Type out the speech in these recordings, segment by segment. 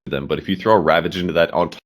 them, but if you throw a Ravage into that on top,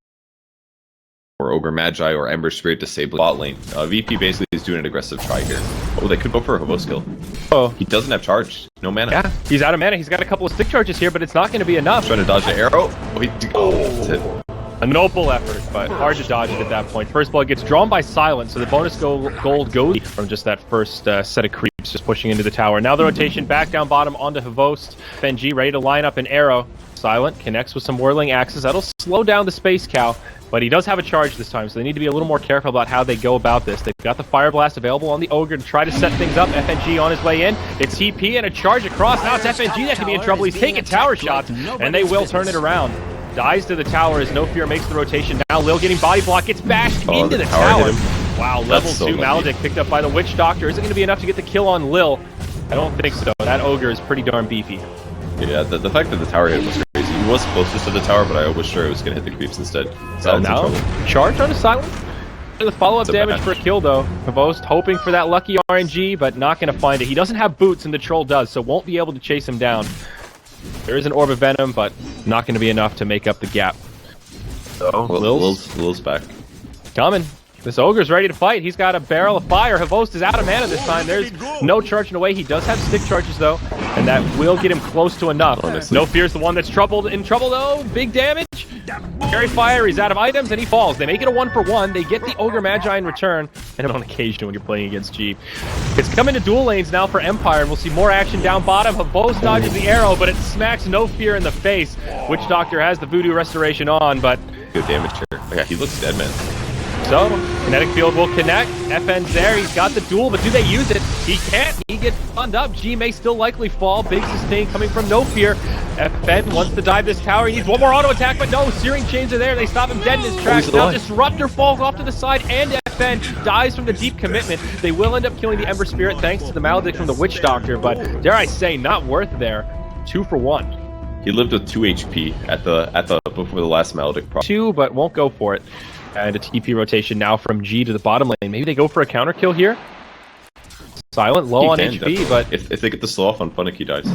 or Ogre Magi or Ember Spirit disabling bot lane, VP basically is doing an aggressive try here. Oh, they could go for a Hobo skill. Oh, he doesn't have charge. No mana. Yeah, he's out of mana. He's got a couple of stick charges here, but it's not going to be enough. Trying to dodge the arrow. That's it. A noble effort, but hard to dodge it at that point. First blood gets drawn by Silent, so the bonus gold goes from just that first set of creeps just pushing into the tower. Now the rotation back down bottom onto Havost. FNG ready to line up an arrow. Silent connects with some whirling axes. That'll slow down the Space Cow, but he does have a charge this time, so they need to be a little more careful about how they go about this. They've got the Fire Blast available on the Ogre to try to set things up. FNG on his way in. It's TP and a charge across. Now it's FNG that could be in trouble. He's taking tower shots, and they will turn it around. Dies to the tower as No Fear makes the rotation. Now Lil getting body block, gets bashed into the tower. Wow, level 2 Maledict picked up by the Witch Doctor. Is it going to be enough to get the kill on Lil? I don't think so. That Ogre is pretty darn beefy. Yeah, the fact that the tower hit was crazy. He was closest to the tower, but I was sure it was going to hit the creeps instead. So now, charge on a Silent. The follow-up damage for a kill, though. Havost hoping for that lucky RNG, but not going to find it. He doesn't have boots, and the Troll does, so won't be able to chase him down. There is an Orb of Venom, but not going to be enough to make up the gap. So, Lil's back. Coming. This Ogre's ready to fight. He's got a barrel of fire. Havost is out of mana this time. There's no charging away. He does have stick charges, though, and that will get him close to enough. Honestly. No Fear's the one that's in trouble, though. Big damage. Fairy Fire, he's out of items, and he falls. They make it a 1-for-1. They get the Ogre Magi in return, and on occasion when you're playing against G. It's coming to dual lanes now for Empire, and we'll see more action down bottom. Havost dodges the arrow, but it smacks No Fear in the face. Witch Doctor has the Voodoo Restoration on, but... Good damage here. Oh, yeah, he looks dead, man. So, Kinetic Field will connect. FN's there. He's got the duel, but do they use it? He can't. He gets stunned up. G may still likely fall. Big sustain coming from No Fear. FN wants to dive this tower. He needs one more auto attack, but no. Searing Chains are there. They stop him dead in his tracks. Now Disruptor falls off to the side, and FN dies from the deep commitment. They will end up killing the Ember Spirit thanks to the Maledict from the Witch Doctor, but dare I say, not worth there. 2-for-1. He lived with 2 HP at the before the last Maledict. 2, but won't go for it. And a TP rotation now from G to the bottom lane. Maybe they go for a counter kill here. Silent, low on HP, definitely. But if they get the slow off on Funnick, he dies.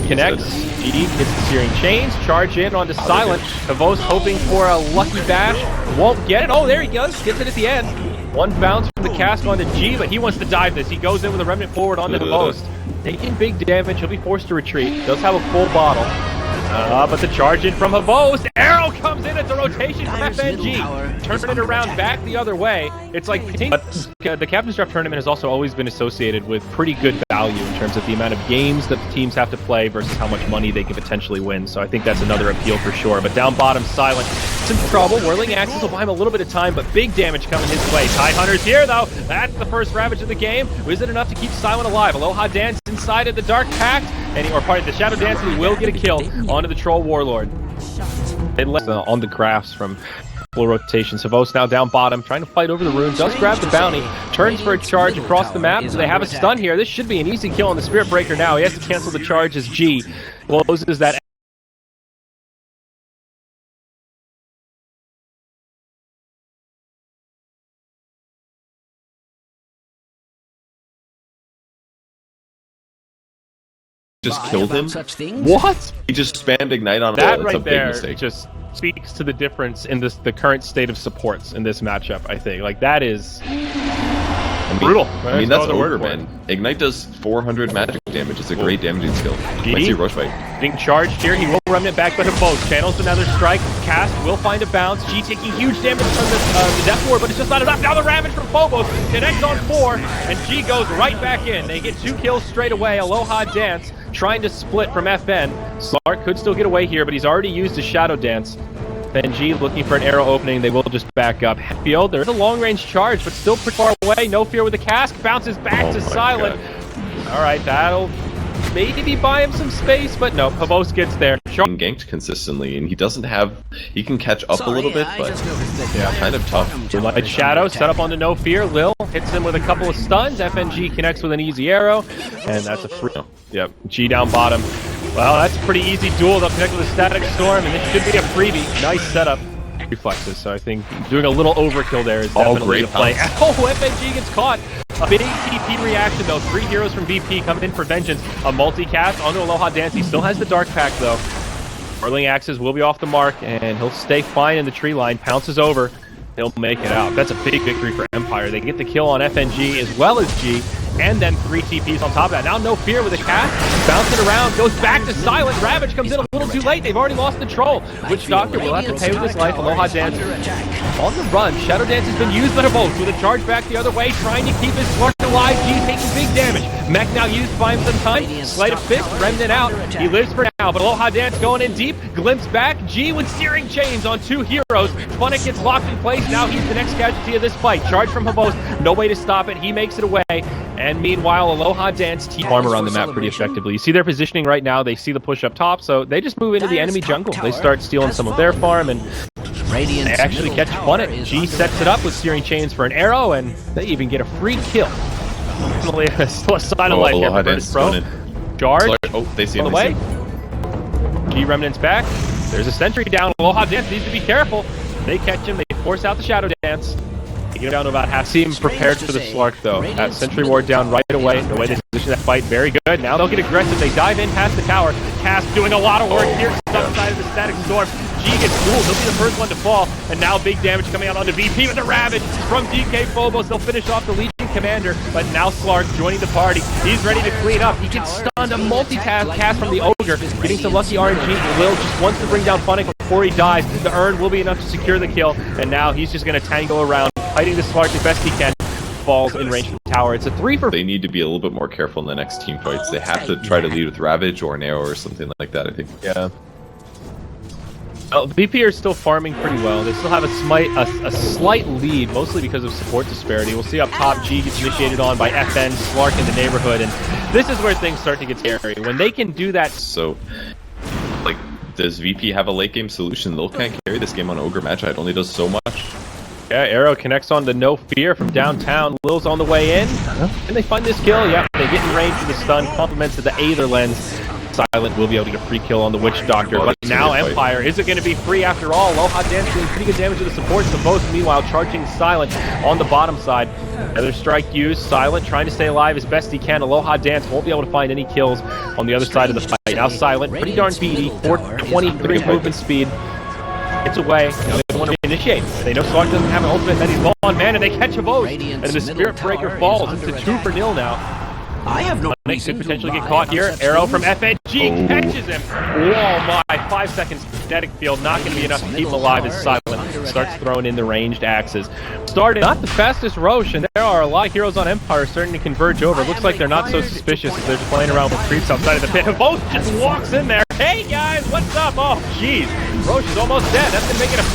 Connects. G gets the Searing Chains. Charge in onto Silent. Havost hoping for a lucky bash. Won't get it. Oh, there he goes. Gets it at the end. One bounce from the cask onto G, but he wants to dive this. He goes in with a remnant forward onto Havost. Taking big damage. He'll be forced to retreat. Does have a full bottle. But the charge in from Havost. Arrow comes in. It's a rotation from FNG. Turn it around back the other way. It's like... But the Captain's Draft Tournament has also always been associated with pretty good value in terms of the amount of games that the teams have to play versus how much money they can potentially win. So I think that's another appeal for sure. But down bottom, Silent. Some trouble. Whirling Axes will buy him a little bit of time, but big damage coming his way. Tidehunter's here, though. That's the first Ravage of the game. Is it enough to keep Silent alive? Aloha Dance inside of the Dark Pact. Or part of the Shadow Dance, and he will get a kill onto the Troll Warlord. It left on the graphs from full rotation. Havost now down bottom, trying to fight over the rune. Does grab the bounty, turns for a charge across the map. So they have a stun here. This should be an easy kill on the Spirit Breaker now. He has to cancel the charge as G closes that. Just killed him? What? He just spammed Ignite on him. That right there just speaks to the difference in the current state of supports in this matchup, I think. Like, that is brutal. I mean, that's Ogre, man. Ignite does 400 magic damage. It's a great damaging skill. Might see Roche fight. Getting charged here. He will remnant back, but both channels another strike. Cast will find a bounce. G taking huge damage from the Death Ward, but it's just not enough. Now the Ravage from Phobos connects on 4, and G goes right back in. They get 2 kills straight away. Aloha Dance trying to split from FN. Slark could still get away here, but he's already used his Shadow Dance. FNG looking for an arrow opening. They will just back up. Field, there's a long-range charge, but still pretty far away. No Fear with the cask. Bounces back to Silent. All right, that'll maybe buy him some space, but no. Havost gets there. Being ganked consistently, and he doesn't have... He can catch up a little bit, but yeah, kind of tough. Light Shadow set up onto No Fear. Lil hits him with a couple of stuns. FNG connects with an easy arrow, and that's a free... Yep, G down bottom. Well, that's a pretty easy duel. They'll connect with a Static Storm, and this should be a freebie. Nice setup. Reflexes, so I think doing a little overkill there is definitely the play. Oh, FNG gets caught. A big TP reaction, though. 3 heroes from VP come in for vengeance. A multicast onto Aloha Dance. He still has the Dark Pact, though. Whirling axes will be off the mark, and he'll stay fine in the tree line. Pounces over. He'll make it out. That's a big victory for Empire. They get the kill on FNG as well as G, and then 3 TPs on top of that. Now No Fear with a cast, bouncing around, goes back to Silent. Ravage comes in a little too late. They've already lost control. Witch Doctor will have to pay with his life. Aloha Dance on the run. Shadow Dance has been used by both with a charge back the other way, trying to keep his Slark alive. G taking big damage. Mech now used, buy him some time. Sleight of Fist, Remnant out. He lives for now, but Aloha Dance going in deep. Glimpse back. G with Searing Chains on 2 heroes. Funnick gets locked in place. Now he's the next casualty of this fight. Charge from Havos. No way to stop it. He makes it away. And meanwhile, Aloha Dance farm around the map pretty effectively. You see their positioning right now. They see the push up top, so they just move into the enemy jungle. They start stealing some of their farm, and they actually catch Funnick. G sets it up with Searing Chains for an arrow, and they even get a free kill. Still a silent life here for Virtus Pro. Charge. Oh, they see him. On the way. G Remnant's back. There's a sentry down. Aloha Dance needs to be careful. They catch him. They force out the Shadow Dance. They get him down to about half. Seem prepared for the Slark, though. That sentry ward down right away. The way they position that fight, very good. Now they'll get aggressive. They dive in past the tower. Cass doing a lot of work here. Outside of the static storm. G gets fooled. He'll be the first one to fall. And now big damage coming out onto VP with the Ravage from DK Phobos. They'll finish off the Legion Commander, but now Slark joining the party. He's ready to clean up. He gets stunned, a multitask cast from the Ogre, getting some lucky RNG. Will just wants to bring down Funnick before he dies. The urn will be enough to secure the kill, and now he's just going to tangle around, fighting the Slark the best he can. Falls in range of the tower. It's a 3 for. They need to be a little bit more careful in the next team fights. They have to try to lead with Ravage or an arrow or something like that, I think. Yeah. Well, VP are still farming pretty well. They still have a slight lead, mostly because of support disparity. We'll see up top, G gets initiated on by FN, Slark in the neighborhood, and this is where things start to get scary. When they can do that... So, like, does VP have a late game solution? Lil can't carry this game on Ogre Magi. It only does so much. Yeah, Arrow connects on to No Fear from downtown. Lil's on the way in. And they find this kill. Yep, they get in range for the stun. Compliments to the Aether Lens. Silent will be able to get a free kill on the Witch Doctor, but now Empire, is it going to be free after all? Aloha Dance doing pretty good damage to the supports, the most, meanwhile charging Silent on the bottom side. Another strike used, Silent trying to stay alive as best he can. Aloha Dance won't be able to find any kills on the other side of the fight. Now Silent, pretty darn beady, 423 movement speed. It's away, and they want to initiate. They know Slark doesn't have an ultimate, and he's low on mana, and they catch a vote. And the Spirit Breaker falls. It's a 2-0 now. I have no Funnick could potentially get caught here. Arrow from FNG catches him. Oh my, 5 seconds kinetic field, not going to be enough to keep him alive as Silent starts throwing in the ranged axes. Started not the fastest Roche, and there are a lot of heroes on Empire starting to converge over. Looks like they're not so suspicious as they're just playing around with creeps outside of the pit. Both just walks in there. Hey guys, what's up? Oh jeez, Roche is almost dead. That's going to make it a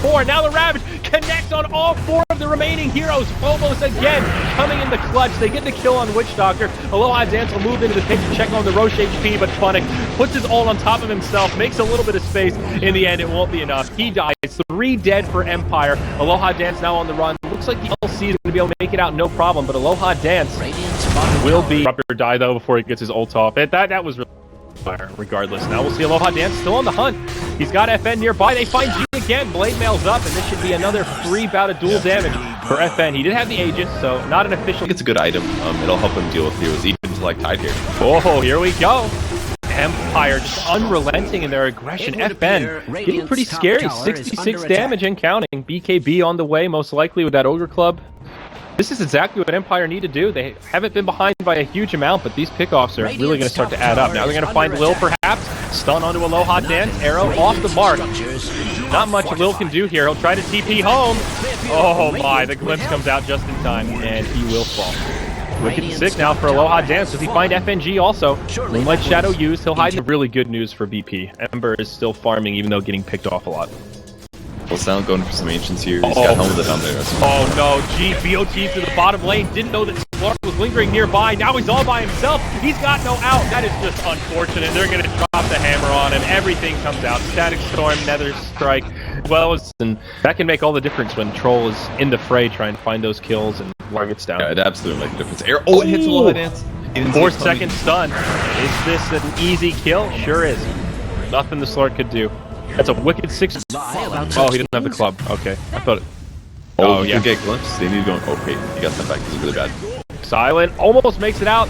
5v4. Now the Ravage connects on all 4 of the remaining heroes. Phobos again coming in the clutch. They get the kill on Witch Doctor. Aloha Dance will move into the pit to check on the Roche HP, but Funnick puts his ult on top of himself, makes a little bit of space. In the end, it won't be enough. He dies. 3 dead for Empire. Aloha Dance now on the run. Looks like the LC is going to be able to make it out no problem, but Aloha Dance will be up or die though before he gets his ult off. That was really fire regardless. Now we'll see Aloha Dance still on the hunt. He's got FN nearby. They find G again. Blade mail's up, and this should be another free bout of dual damage for FN. He did have the Aegis, so not an official. I think it's a good item. It'll help him deal with heroes even to like Tide here. Oh, here we go. Empire just unrelenting in their aggression. FN getting pretty scary. 66 damage and counting. BKB on the way, most likely with that Ogre Club. This is exactly what Empire need to do. They haven't been behind by a huge amount, but these pickoffs are really going to start to add up. Now they're going to find Lil perhaps. Stun onto Aloha Dance. Arrow off the mark. Not much Lil can do here. He'll try to TP home. Oh my, the glimpse comes out just in time, and he will fall. Wicked sick now for Aloha Dance. Does he find FNG also? Moonlight Shadow used. He'll hide. Really good news for BP. Ember is still farming, even though getting picked off a lot. Well, Silent going for some Ancients here. He's got Helmet down there. Oh no, G BOT to the bottom lane. Didn't know that Slark was lingering nearby. Now he's all by himself. He's got no out. That is just unfortunate. They're going to drop the hammer on him. Everything comes out. Static Storm, Nether Strike, and that can make all the difference when Troll is in the fray trying to find those kills and Slark gets down. Yeah, it absolutely makes a difference. It hits Aloha Dance. 4-second stun. Is this an easy kill? Sure is. Nothing the Slark could do. That's a wicked 6. Oh, he doesn't have the club. Okay. I thought it. Oh, yeah. Get glimpse. They need to go. Okay, he got sent back. This is really bad. Silent almost makes it out.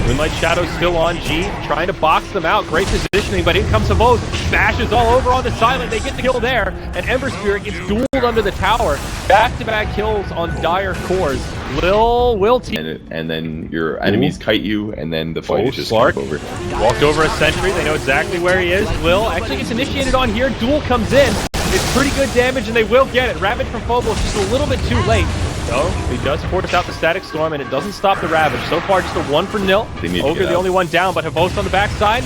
Moonlight Shadow's still on G, trying to box them out. Great positioning, but in comes Savos. Bashes all over on the Silent. They get the kill there, and Ember Spirit gets dueled under the tower. Back-to-back kills on dire cores. Will team. And then your enemies kite you, and then the fight is just Slark over. Walked over a sentry. They know exactly where he is. Will actually gets initiated on here. Duel comes in. It's pretty good damage, and they will get it. Ravage from Phobos just a little bit too late. So he does force out the Static Storm, and it doesn't stop the Ravage. So far, just a 1-0. Ogre the only one down, but Havos on the backside.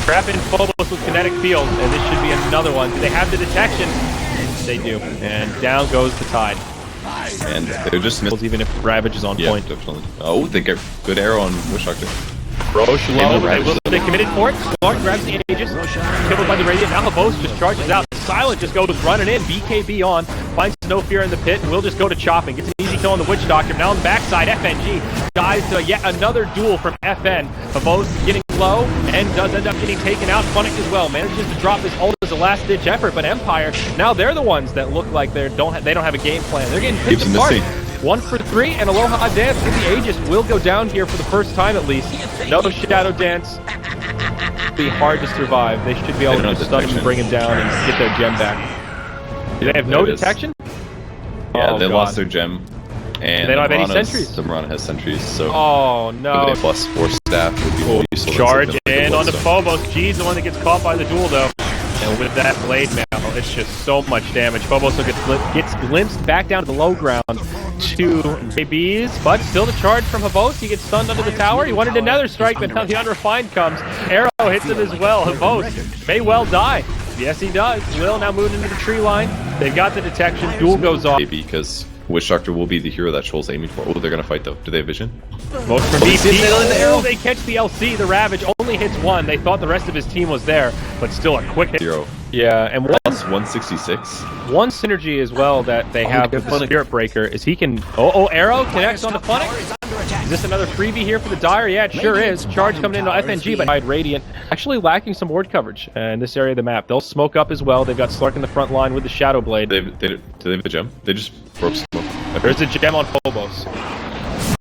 Trap in Phobos with Kinetic Field, and this should be another one. Do they have the detection? They do. And down goes the Tide. And they're just even if Ravage is on point. Definitely. Oh, they get good arrow on Wish Doctor. Roche low, they committed for it. Clark grabs the Aegis, killed by the Radiant. Now Havos just charges out. Silent just goes running in. BKB on, finds no fear in the pit, and will just go to chopping. Gets an easy kill on the Witch Doctor. Now on the backside, FNG dies to yet another duel from FN. Havos getting low and does end up getting taken out. Funnick as well manages to drop his ult as a last-ditch effort, but Empire, now they're the ones that look like they don't have a game plan. They're getting picked apart. 1 for 3, and Aloha Dance with the Aegis will go down here for the first time at least. No Shadow Dance. Be hard to survive. They should be able to stun him and bring him down and get their gem back. Do they have no detection? Yeah, they lost their gem. And they don't have any sentries. The Marana has sentries, so... Oh, no. Plus 4 staff would be more useful. Charge in onto Phobos. G's the one that gets caught by the duel, though. And with that blade mail, it's just so much damage. Phobos gets glimpsed back down to the low ground to JBs, but still the charge from Havos. He gets stunned under the tower. He wanted another strike, but now the Unrefined comes. Arrow hits him as well. Havos may well die. Yes, he does. Will now moving into the tree line. They've got the detection. Duel goes off. Maybe because Witch Doctor will be the hero that Shoal's aiming for. Oh, they're going to fight, though. Do they have vision? Most from VP. Oh, they catch the LC. The Ravage only hits one. They thought the rest of his team was there, but still a quick hit. Zero. Yeah, and plus 166. One synergy as well that they have with the Spirit Breaker is he can... Arrow connects on the Funnick. Is this another freebie here for the Dire? Yeah, it sure is. Charge coming into FNG, but Radiant actually lacking some ward coverage in this area of the map. They'll smoke up as well. They've got Slark in the front line with the Shadow Blade. Do they have a gem? They just broke smoke. There's a gem on Phobos.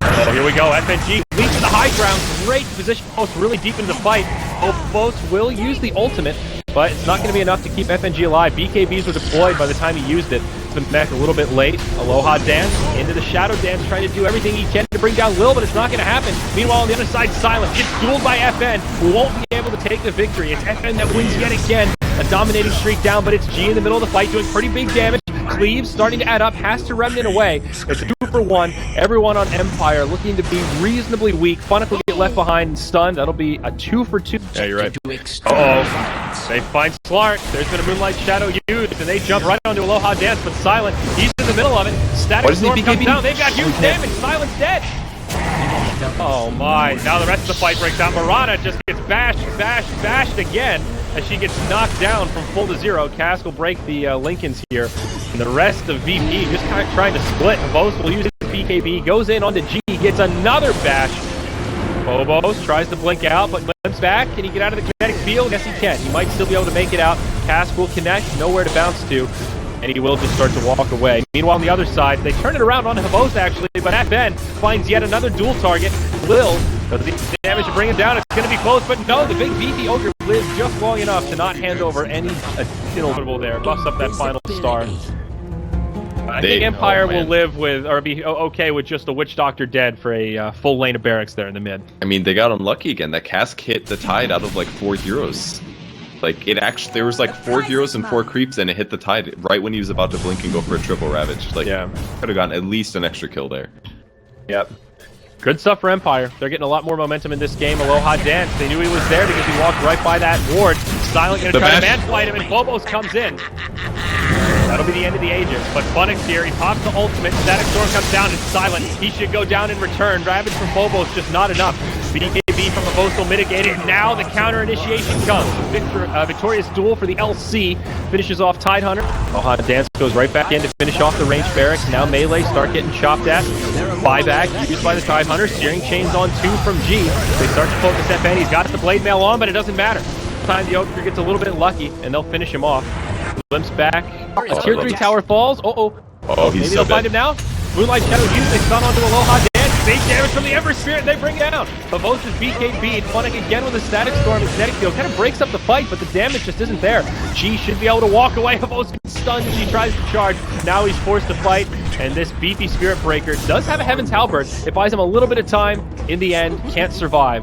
Oh, here we go. FNG leads to the high ground. Great position. Phobos really deep into the fight. Phobos will use the ultimate, but it's not going to be enough to keep FNG alive. BKBs were deployed by the time he used it. It's been back a little bit late. Aloha Dance into the Shadow Dance, trying to do everything he can to bring down Lil, but it's not going to happen. Meanwhile, on the other side, Silent gets dueled by FN, who won't be able to take the victory. It's FN that wins yet again. A dominating streak down, but it's G in the middle of the fight doing pretty big damage. Cleaves starting to add up, has to Remnant away. It's a 2 for 1. Everyone on Empire looking to be reasonably weak. Funnick will get left behind and stunned. That'll be a 2 for 2. Yeah, you're right. Uh-oh. They find Slark. There's been a Moonlight Shadow used, and they jump right onto Aloha Dance, but Silent, he's in the middle of it. Static Storm comes down. They've got huge damage. Silent's dead. Oh my. Now the rest of the fight breaks out. Marana just gets bashed again as she gets knocked down from full to 0. Cask will break the Lincolns here. And the rest of VP just kind of trying to split. Phobos will use his BKB, goes in onto G, gets another bash. Phobos tries to blink out, but limps back. Can he get out of the kinetic field? Yes, he can. He might still be able to make it out. Cask will connect, nowhere to bounce to, and he will just start to walk away. Meanwhile, on the other side, they turn it around on Havos actually, but FN finds yet another dual target. Lil does the damage to bring him down. It's going to be close, but no, the big VP Ogre lives just long enough to not hand over any notable there. Buffs up that final star. I think Empire will live with, or be okay with just the Witch Doctor dead for a full lane of barracks there in the mid. I mean, they got unlucky again. That Cask hit the Tide out of like 4 heroes. Like, it actually, there was like 4 heroes and 4 creeps, and it hit the Tide right when he was about to blink and go for a triple Ravage. Like, yeah, could have gotten at least an extra kill there. Yep. Good stuff for Empire. They're getting a lot more momentum in this game. Aloha Dance, they knew he was there because he walked right by that ward. Silent gonna try to man-flight him, and Phobos comes in. That'll be the end of the Aegis, but Funnick's here. He pops the ultimate. Static Storm comes down, and Silent, he should go down in return. Ravage from Phobos, just not enough. BKB from Havos will mitigate it. Now the counter initiation comes. Victorious duel for the LC finishes off Tidehunter. Aloha Dance goes right back in to finish off the ranged barracks. Now melee start getting chopped at. Buyback used by the Tidehunter. Steering chains on 2 from G. They start to focus FN. He's got the blade mail on, but it doesn't matter. Time the Ogre gets a little bit lucky, and they'll finish him off. Limps back. A tier 3 tower falls. Maybe they'll find him now. Moonlight Shadow used. They stun onto Aloha Dance. Big damage from the Ember Spirit, they bring it down. Pavos is BKB, Funnick again with a Static Storm and Kinetic Field. Kind of breaks up the fight, but the damage just isn't there. G should be able to walk away. Pavos gets stunned as he tries to charge. Now he's forced to fight, and this beefy Spirit Breaker does have a Heaven's Halberd. It buys him a little bit of time. In the end, can't survive.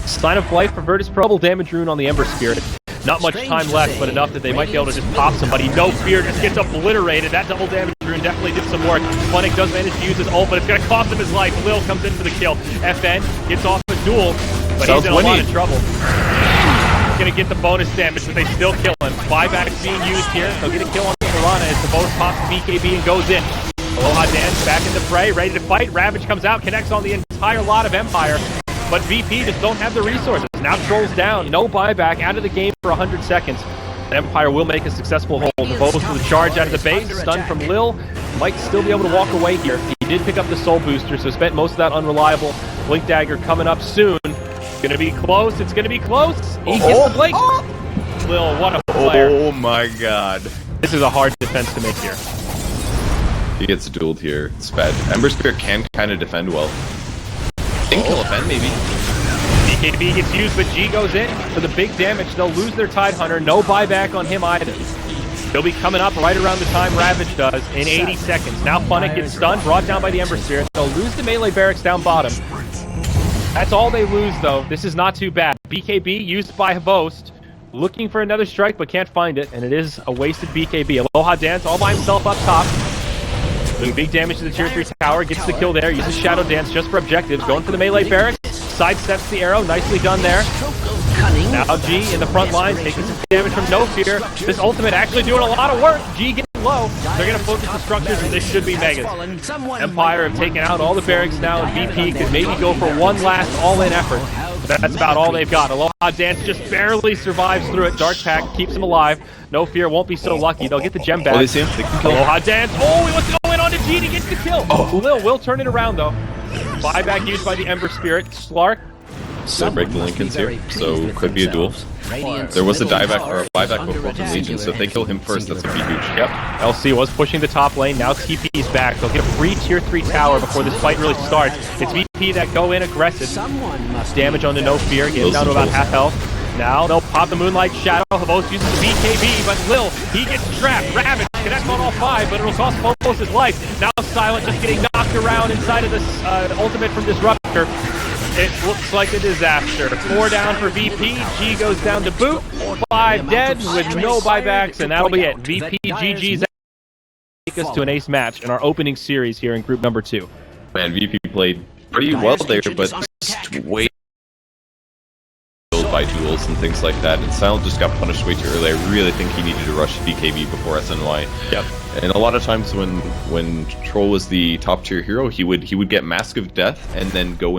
Sign of Life for Virtus Pro. Double damage rune on the Ember Spirit. Not much time left, but enough that they might be able to just pop somebody. No Fear just gets obliterated. That double damage rune definitely did some work. Funnick does manage to use his ult, but it's going to cost him his life. Lil comes in for the kill. FN gets off a duel, but he's in a lot of trouble. He's going to get the bonus damage, but they still kill him. Buyback's being used here. They'll get a kill on Piranha as the bonus pops BKB and goes in. Aloha Dance back in the fray, ready to fight. Ravage comes out, connects on the entire lot of Empire. But VP just don't have the resources. Now Troll's down. No buyback. Out of the game for 100 seconds. Empire will make a successful hold. Devotes with a charge out of the base. Stun from Lil. Might still be able to walk away here. He did pick up the soul booster, so spent most of that unreliable. Blink Dagger coming up soon. Gonna be close. It's gonna be close. He gets the Blink. Lil, what a player. Oh my god. This is a hard defense to make here. He gets dueled here. It's bad. Ember Spirit can kind of defend well. Think he'll offend, maybe. BKB gets used, but G goes in for the big damage. They'll lose their Tide Hunter. No buyback on him either. He'll be coming up right around the time Ravage does in 80 seconds. Now Funnick gets stunned, brought down by the Ember Spirit. They'll lose the melee barracks down bottom. That's all they lose, though. This is not too bad. BKB used by Havost. Looking for another strike, but can't find it, and it is a wasted BKB. Aloha Dance all by himself up top. Doing big damage to the tier 3 tower, gets the kill there, uses Shadow Dance just for objectives, going for the melee barracks, sidesteps the arrow, nicely done there. Now G in the front line, taking some damage from No Fear. This ultimate actually doing a lot of work. G getting low. They're going to focus the structures, and this should be Megas. Empire have taken out all the barracks now, and VP could maybe go for one last all-in effort. But that's about all they've got. Aloha Dance just barely survives through it. Dark Pack keeps him alive. No Fear won't be so lucky. They'll get the gem back. Oh, they see him. They can kill him. Aloha Dance. Oh, he wants to go in onto G to get the kill. Oh. Lil will turn it around, though. Buyback used by the Ember Spirit. Slark. Gonna break the Lincolns here, so could be a duel. There was a dieback or a buyback before from Legion, so if they kill him first, that's gonna be huge. Yep. LC was pushing the top lane. Now TP's back. They'll get a free tier 3 tower before this fight really starts. It's VP that go in aggressive. Damage onto No Fear, getting down to about half health. Now they'll pop the Moonlight Shadow. Havos uses the BKB, but Lil, he gets trapped. Ravage connects on all 5, but it'll cost Phobos his life. Now Silent just getting knocked around inside of this ultimate from Disruptor. It looks like a disaster. 4 down for VP. G goes down to boot. 5 dead with no buybacks, and that'll be it. VP GG's take us to an ace match in our opening series here in group number 2. Man, VP played pretty well there, but just way by duels and things like that. And Silent just got punished way too early. I really think he needed to rush BKB before SNY. Yep. And a lot of times when Troll was the top tier hero, he would get Mask of Death and then go